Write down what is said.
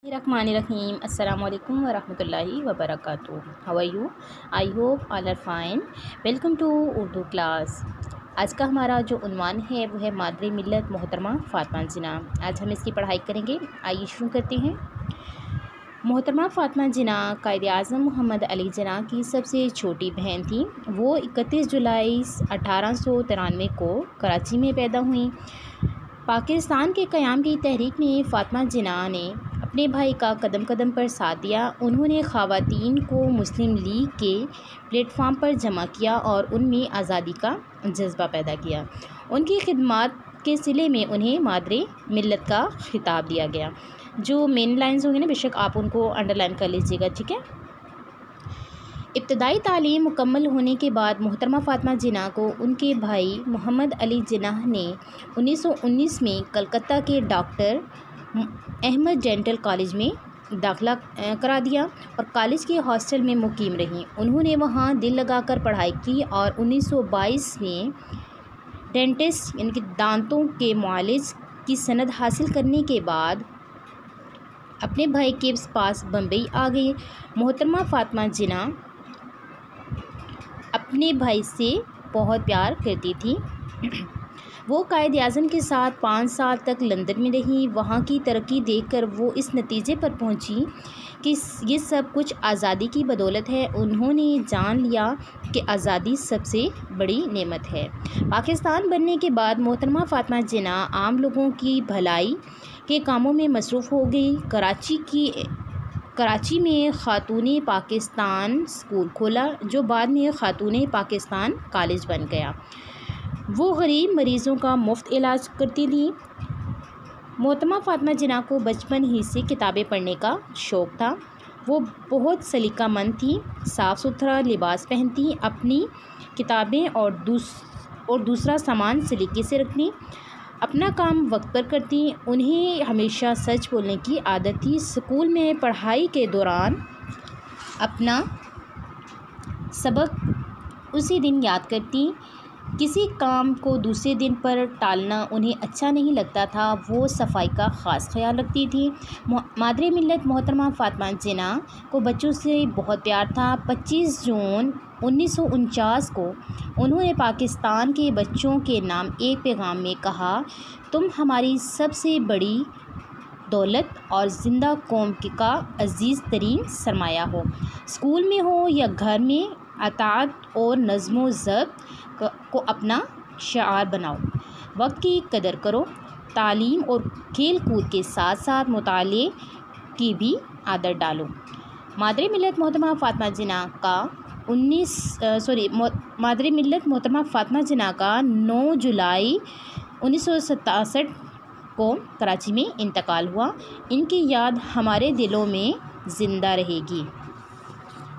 Bismillahirrahmanirrahim. Assalamu alaikum wa rahmatullahi wa barakatuh. How are you? I hope all are fine. Welcome to Urdu class. आज का हमारा जो उन्वान है वो है मादरे मिल्लत मोहतरमा फ़ातिमा जिना. आज हम इसकी पढ़ाई करेंगे. आइए शुरू करते हैं. मोहतरमा फ़ातिमा जिना कायद-ए-आज़म मोहम्मद अली जिना की सबसे छोटी बहन थी. वो 31 जुलाई 1893 को कराची में पैदा हुई. पाकिस्तान के क़याम की तहरीक में फ़ातिमा जिना ने अपने भाई का कदम कदम पर साथ दिया. उन्होंने ख़वातीन को मुस्लिम लीग के प्लेटफार्म पर जमा किया और उनमें आज़ादी का जज्बा पैदा किया. उनकी खिदमत के सिले में उन्हें मादरे मिल्लत का खिताब दिया गया. जो मेन लाइंस होंगे ना, बेशक आप उनको अंडरलाइन कर लीजिएगा, ठीक है. इब्तदाई तालीम मुकम्मल होने के बाद मोहतरमा फ़ातिमा जिना को उनके भाई मोहम्मद अली जिना ने 1919 में कलकत्ता के डॉक्टर अहमद डेंटल कॉलेज में दाखिला करा दिया और कॉलेज के हॉस्टल में मुकीम रहीं. उन्होंने वहां दिल लगाकर पढ़ाई की और 1922 में डेंटिस्ट यानी कि दांतों के मुआलिज की सनद हासिल करने के बाद अपने भाई के पास बम्बई आ गई. मोहतरमा फ़ातिमा जिना अपने भाई से बहुत प्यार करती थी. वो कायद-ए-आज़म के साथ 5 साल तक लंदन में रही. वहाँ की तरक्की देखकर वो इस नतीजे पर पहुँची कि ये सब कुछ आज़ादी की बदौलत है. उन्होंने जान लिया कि आज़ादी सबसे बड़ी नेमत है. पाकिस्तान बनने के बाद मोहतरमा फ़ातिमा जिना आम लोगों की भलाई के कामों में मसरूफ़ हो गई. कराची में ख़ातून पाकिस्तान स्कूल खोला जो बाद में ख़ातून पाकिस्तान कॉलेज बन गया. वो गरीब मरीज़ों का मुफ्त इलाज करती थी. मोहतरमा फ़ातिमा जिना को बचपन ही से किताबें पढ़ने का शौक़ था. वो बहुत सलीकामंद थी. साफ़ सुथरा लिबास पहनती, अपनी किताबें और दूसरा सामान सलीके से रखती, अपना काम वक्त पर करती. उन्हें हमेशा सच बोलने की आदत थी. स्कूल में पढ़ाई के दौरान अपना सबक उसी दिन याद करती. किसी काम को दूसरे दिन पर टालना उन्हें अच्छा नहीं लगता था. वो सफाई का ख़ास ख्याल रखती थी. मादरे मिल्लत मोहतरमा फ़ातिमा जिना को बच्चों से बहुत प्यार था. 25 जून 1949 को उन्होंने पाकिस्तान के बच्चों के नाम एक पैगाम में कहा, तुम हमारी सबसे बड़ी दौलत और ज़िंदा कौम का अज़ीज़ तरीन सरमाया हो. स्कूल में हो या घर में, अताअत और नज़्म ज़ब्त को अपना शिआर बनाओ. वक्त की कदर करो. तालीम और खेल कूद के साथ साथ मुताले की भी आदत डालो. मादरे मिल्लत मोहतरमा फ़ातिमा जिना का मादरे मिल्लत मोहतरमा फ़ातिमा जिना का 9 जुलाई 1967 को कराची में इंतकाल हुआ. इनकी याद हमारे दिलों में ज़िंदा रहेगी.